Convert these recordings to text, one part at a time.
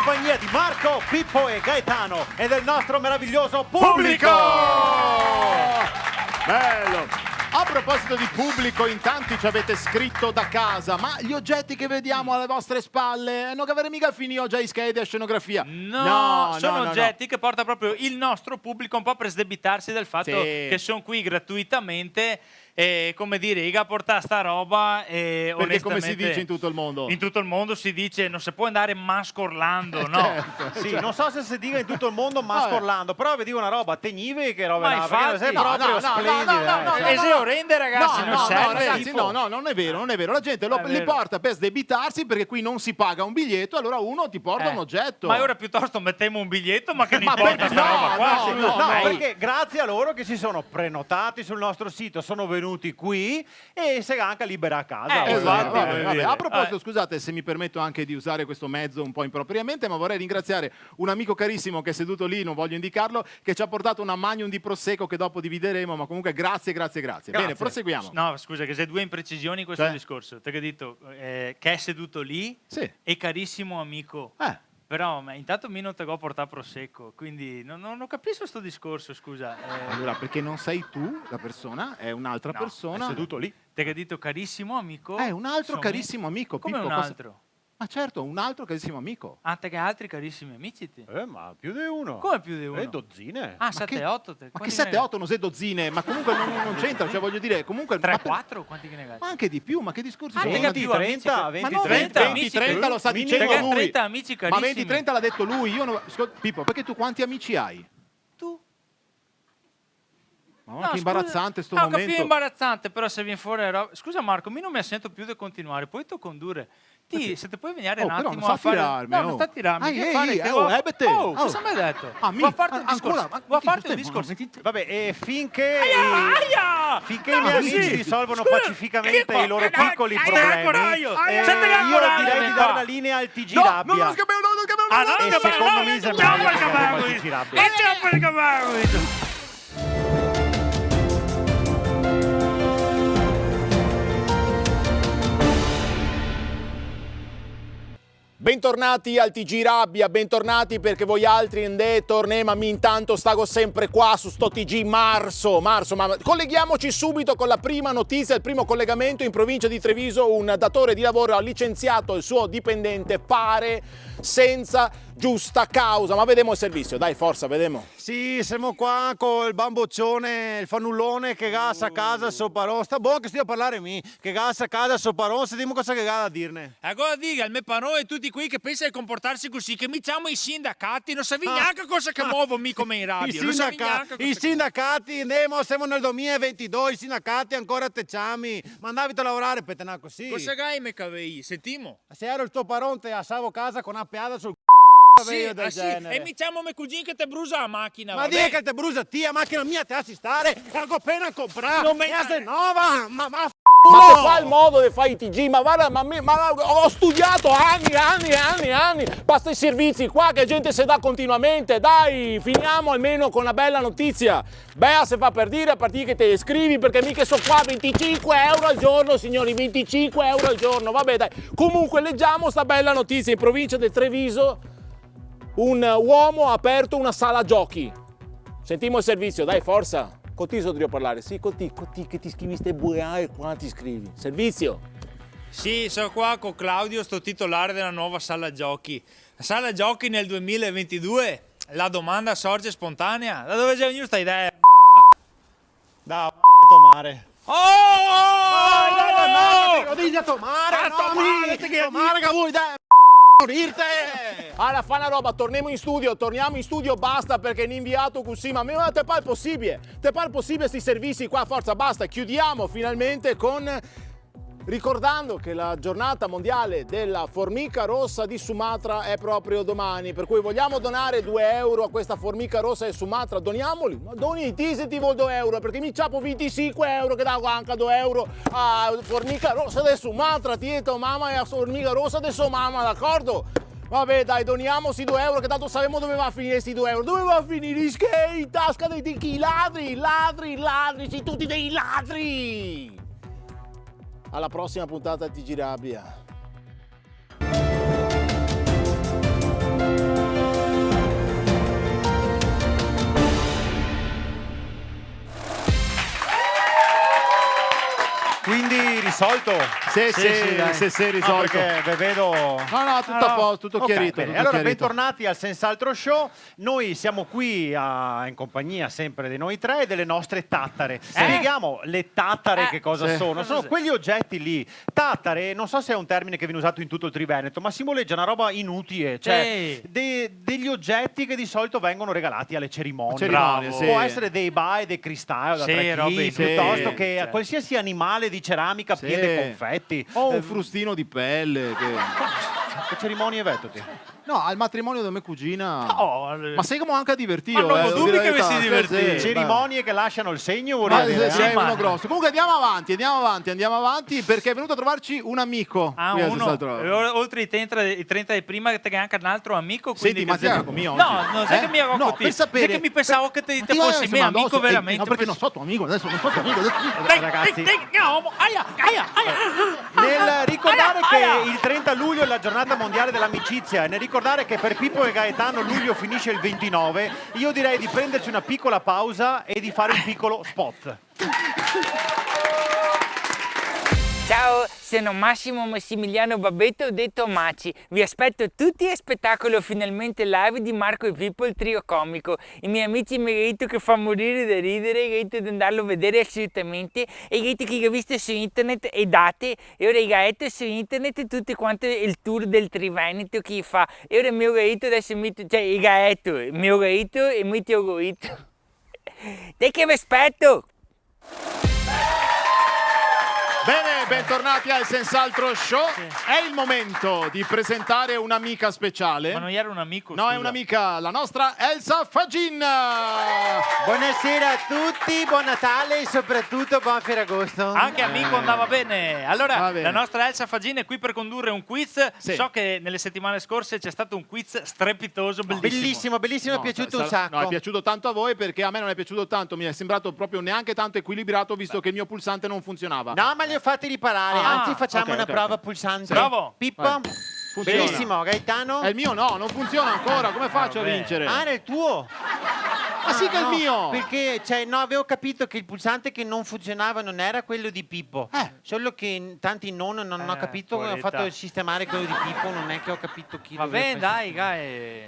compagnia di Marco, Pippo e Gaetano e del nostro meraviglioso pubblico! Bello! A proposito di pubblico, in tanti ci avete scritto da casa, ma gli oggetti che vediamo alle vostre spalle non avere mica finito già in schede a scenografia. No, sono oggetti che porta proprio il nostro pubblico un po' per sdebitarsi del fatto che sono qui gratuitamente e, come dire, iga portare sta roba e perché come si dice in tutto il mondo? In tutto il mondo si dice non si può andare mascorlando, no? Certo, sì, non so se si dica in tutto il mondo mascorlando, però vi dico una roba, tegnive che roba Ma là, infatti, perché sei proprio splendido. Se orrende, ragazzi, non serve. Ragazzi, no, non è vero, non è vero. La gente li porta per sdebitarsi perché qui non si paga un biglietto, allora uno ti porta un oggetto. Ma ora piuttosto mettiamo un biglietto, ma che ne importa sta roba qua? No, perché grazie a loro che si sono prenotati sul nostro sito, sono venuti qui e se anche libera a casa. Vabbè. A proposito, scusate se mi permetto anche di usare questo mezzo un po' impropriamente, ma vorrei ringraziare un amico carissimo che è seduto lì, non voglio indicarlo, che ci ha portato una magnum di prosecco che dopo divideremo, ma comunque grazie. Bene, proseguiamo. No, scusa, che sei due imprecisioni in questo discorso. Te che ho detto che è seduto lì e carissimo amico. Però intanto mi non te go a portare prosecco, quindi non capisco sto discorso, scusa. Allora, perché non sei tu la persona, è un'altra persona. È seduto lì. Te che ho detto carissimo amico. È un altro carissimo amico. Come Pippo, un altro? Ma certo, un altro carissimo amico. Ah, te che altri carissimi amici ti? Ma più di uno. Come più di uno? Dozzine. Ah, 7-8. Ma che 7-8 non sei dozzine, ma comunque non c'entra, cioè voglio dire, comunque 3-4, quanti che ne hai? Ma anche di più, ma che discorsi sono? 20-30, 20-30 lo sta dicendo lui. 30 amici carissimi. Ma 20-30 l'ha detto lui, io non... Pippo, perché tu quanti amici hai? Tu? Ma che imbarazzante sto momento. momento. No, più imbarazzante, però se viene fuori scusa Marco, mi non mi sento più di continuare, poi tu condurre. Se ti puoi venire un attimo a fare... Tirarmi, non sta tirarmi. Cosa mi hai detto? Vuoi farti un discorso? Vuoi farti un discorso? Vabbè, finché i miei amici risolvono pacificamente i loro piccoli problemi, io direi di dare la linea al TG Rabbia. E secondo me sembra il TG Rabbia. Bentornati al TG Rabbia, bentornati perché voi altri torniamo, ma intanto stago sempre qua su sto TG Marzo, ma colleghiamoci subito con la prima notizia, il primo collegamento in provincia di Treviso, un datore di lavoro ha licenziato il suo dipendente, pare senza giusta causa, ma vediamo il servizio, dai forza, vediamo. Sì, siamo qua con il bamboccione, il fannullone che gassa a casa il suo paron, sta buono che stia a parlare che gassa a casa il suo paron, sentiamo cosa che ha da dirne. Allora dica, il mio paron e tutti qui che pensano di comportarsi così, che mi chiamo i sindacati, non sapevi neanche cosa che muovo mi come in radio. I sindacati, siamo nel 2022, i sindacati ancora te chiami, mandavi a lavorare per tenere così. Cosa gai me cavei, sentimo? Se ero il tuo paron te assavo casa con una peada sul sì, e mi chiamo mio cugino che te brusa la macchina. Ma dica che te brusa tia, macchina mia te assistare, l'avevo appena comprato, non mi è nuova, ma se fa il modo di fare i TG, ma guarda, ma ho studiato anni, basta i servizi qua che gente se dà continuamente, dai, finiamo almeno con una bella notizia. Beh, se fa per dire, a partire che te iscrivi, perché mica so qua, 25 euro al giorno, signori, 25 euro al giorno, vabbè dai. Comunque leggiamo sta bella notizia, in provincia del Treviso un uomo ha aperto una sala giochi. Sentiamo il servizio, dai, forza. Contiso devo parlare, sì, coti che ti scrivi ste buie qua ti scrivi. Servizio. Sì, sono qua con Claudio, sto titolare della nuova sala giochi. La sala giochi nel 2022, la domanda sorge spontanea. Da dove c'è venuta sta idea? Da tomare. Lo dici a tomare, tomare che vuoi dai. Allora fa una roba, torniamo in studio, basta perché è inviato così, ma te pare possibile sti servizi qua, forza, basta, chiudiamo finalmente con ricordando che la giornata mondiale della formica rossa di Sumatra è proprio domani, per cui vogliamo donare 2 euro a questa formica rossa di Sumatra, doniamoli, ma doni ti se ti vuoi 2 euro, perché mi ciapo 25 euro che dà anche 2 euro a formica rossa di Sumatra, tieto mamma e a formica rossa di sua mamma, d'accordo? Vabbè dai, doniamo sti 2 euro che tanto sappiamo dove va a finire sti 2 euro, dove va a finire in tasca dei ladri, sì, tutti dei ladri! Alla prossima puntata di TG Rabbia. Quindi risolto? Sì, risolto. Perché vedo... No, tutto a posto, tutto chiarito. Bene. Allora, bentornati al Senz'altro Show. Noi siamo qui in compagnia sempre di noi tre e delle nostre tattare. Spieghiamo le tattare che cosa sono. Sono quegli oggetti lì. Tattare, non so se è un termine che viene usato in tutto il Triveneto, ma simboleggia una roba inutile. Cioè, degli oggetti che di solito vengono regalati alle cerimonie. Può essere dei bai, dei cristalli, da 3 kg, piuttosto che qualsiasi animale di ceramica pieno di confetti. O un frustino di pelle. Che cerimonie avete? No, al matrimonio della mia cugina. Ma sei come anche a divertire. Ma non dubbi che vi si divertire. Cerimonie che lasciano il segno, vorrei dire. Sei uno grosso. Comunque andiamo avanti perché è venuto a trovarci un amico. Oltre i 30 di prima che anche un altro amico. Senti, ma ti amico mio? No, non sai che mi ero per sapere. Che mi pensavo che te fossi mio amico veramente. No, perché non so tuo amico, adesso non so tuo amico. Ragazzi, nel ricordare che il 30 luglio è la giornata mondiale dell'amicizia e nel ricordare che per Pippo e Gaetano luglio finisce il 29, io direi di prenderci una piccola pausa e di fare un piccolo spot. Ciao, sono Massimo Massimiliano Babetto, detto Maci. Vi aspetto tutti a spettacolo finalmente live di Marco e Pippo, il trio comico. I miei amici mi hanno detto che fa morire da ridere, mi hanno detto di andarlo a vedere assolutamente, e mi hanno detto che l'ho visto su internet e date, e ora ho su internet tutto quanto il tour del Triveneto che fa. E ora mi ho detto adesso mi ho detto e mi ho detto. Te che vi aspetto! Bene, bentornati al Senz'altro Show. È il momento di presentare un'amica speciale. Ma non era un amico? No, è un'amica, la nostra Elsa Fagin. Buonasera a tutti, buon Natale e soprattutto buon Ferragosto. Anche amico andava bene. Allora, la nostra Elsa Fagin è qui per condurre un quiz. So che nelle settimane scorse c'è stato un quiz strepitoso, bellissimo. Bellissimo, è piaciuto un sacco. No, è piaciuto tanto a voi perché a me non è piaciuto tanto, mi è sembrato proprio neanche tanto equilibrato visto che il mio pulsante non funzionava. No, ma li ho fatti riparare, anzi facciamo una prova pulsante. Bravo. Pippo? Benissimo, Gaetano? È il mio no, non funziona ancora, come faccio a vincere? Ah, era il tuo? Ma sì che è il mio! Perché, avevo capito che il pulsante che non funzionava non era quello di Pippo. Solo che tanti non ho capito, ho fatto sistemare quello di Pippo, non è che ho capito chi Vabbè, dai.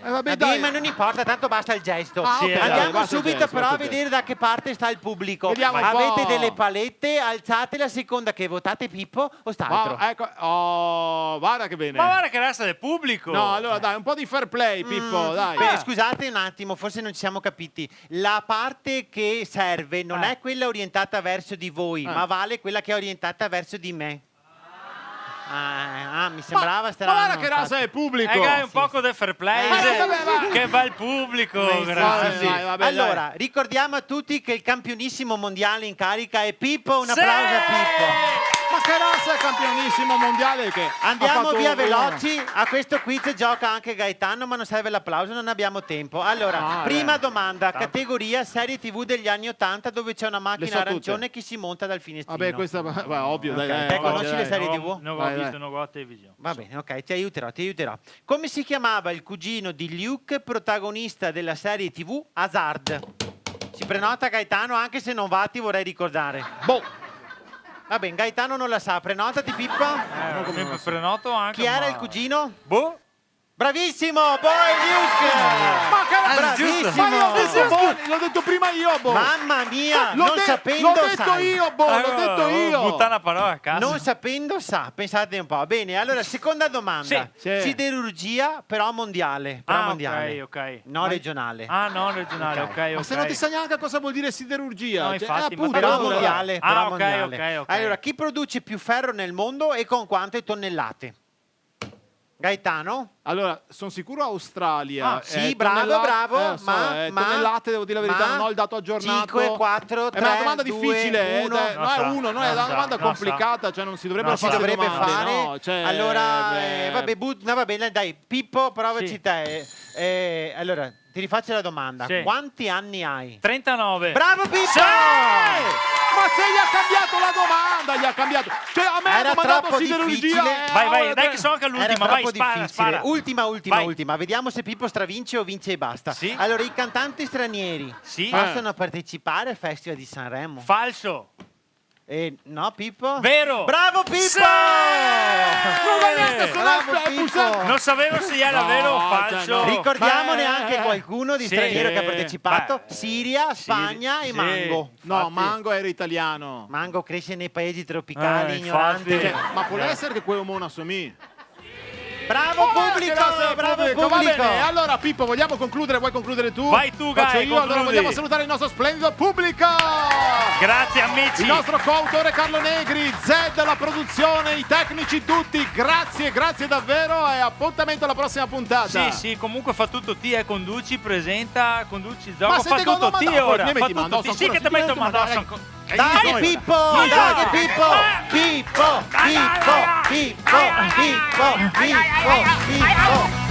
Vabbè, ma non importa, tanto basta il gesto. Andiamo subito però a vedere da che parte sta il pubblico. Avete delle palette, alzate la seconda che votate Pippo o st'altro. Guarda che bene. Ma guarda che resta del pubblico. No, allora dai, un po' di fair play, Pippo, dai. Beh, scusate un attimo, forse non ci siamo capiti. La parte che serve non è quella orientata verso di voi, ma vale quella che è orientata verso di me. Mi sembrava strano. Ma guarda che rasa è pubblico. Un poco di fair play. Che bel pubblico. Grazie. Allora, ricordiamo a tutti che il campionissimo mondiale in carica è Pippo. Un applauso a Pippo. Ma che razza è campionissimo mondiale che andiamo via veloci. A questo quiz gioca anche Gaetano, ma non serve l'applauso, non abbiamo tempo. Allora, prima domanda, categoria serie TV degli anni 80 dove c'è una macchina arancione che si monta dal finestrino. Vabbè, questa ovvio, dai. Te conosci le serie TV? Non ho visto, non ho la televisione. Va bene, ok, ti aiuterò. Come si chiamava il cugino di Luke, protagonista della serie TV Hazard? Si prenota Gaetano, anche se non va, ti vorrei ricordare. Va bene, Gaetano non la sa, prenotati Pippa. Prenoto anche. Chi era il cugino? Bravissimo, Luke! Ma che bravissimo! L'ho detto prima io, Mamma mia, non sapendo l'ho detto io. Butta una parola a caso. Non sapendo sa, pensate un po'. Bene, allora, seconda domanda. Siderurgia, però mondiale. Ok. No regionale. No regionale, ok. Ma se non ti sa neanche cosa vuol dire siderurgia. No, infatti, però mondiale. Ok. Allora, chi produce più ferro nel mondo e con quante tonnellate? Gaetano? Allora, sono sicuro Australia. Sì, bravo. Ma tonnellate, devo dire la verità, non ho il dato aggiornato. 5, 4, 3, è una domanda difficile. 1. Non è una domanda complicata, cioè non si dovrebbe fare domande. No, cioè, allora, va bene, dai, Pippo, provaci te. Allora, ti rifaccio la domanda. Quanti anni hai? 39. Bravo Pippo! Ma se gli ha cambiato la domanda, Cioè, a me ha domandato siderurgia. Vai, dai che sono anche l'ultima, vai, spara. Ultima. Vediamo se Pippo stravince o vince e basta. Allora, i cantanti stranieri possono partecipare al Festival di Sanremo? Falso. No, Pippo? Vero! Bravo Pippo! Bravo Pippo! Non sapevo se era vero o falso. Ricordiamone anche qualcuno di straniero che ha partecipato. Siria, Spagna e Mango. No, Mango era italiano. Mango cresce nei paesi tropicali, ignorante. Ma può essere che quello non assomigli? Bravo pubblico! Bravo pubblico! Va bene, allora Pippo, vogliamo concludere? Vuoi concludere tu? Vai tu, Faccio Gai, io, allora vogliamo salutare il nostro splendido pubblico! Grazie amici! Il nostro coautore Carlo Negri, Zed, la produzione, i tecnici tutti, grazie davvero e appuntamento alla prossima puntata. Sì, comunque fa tutto te, conduci, presenta, conduci, gioco, Ma fa tutto te ora. Fa tutto te. Sì che ti metto addosso ancora. Dai Pippo! Dai Pippo! Pippo! Pippo! Pippo! Pippo! Pippo! Pippo!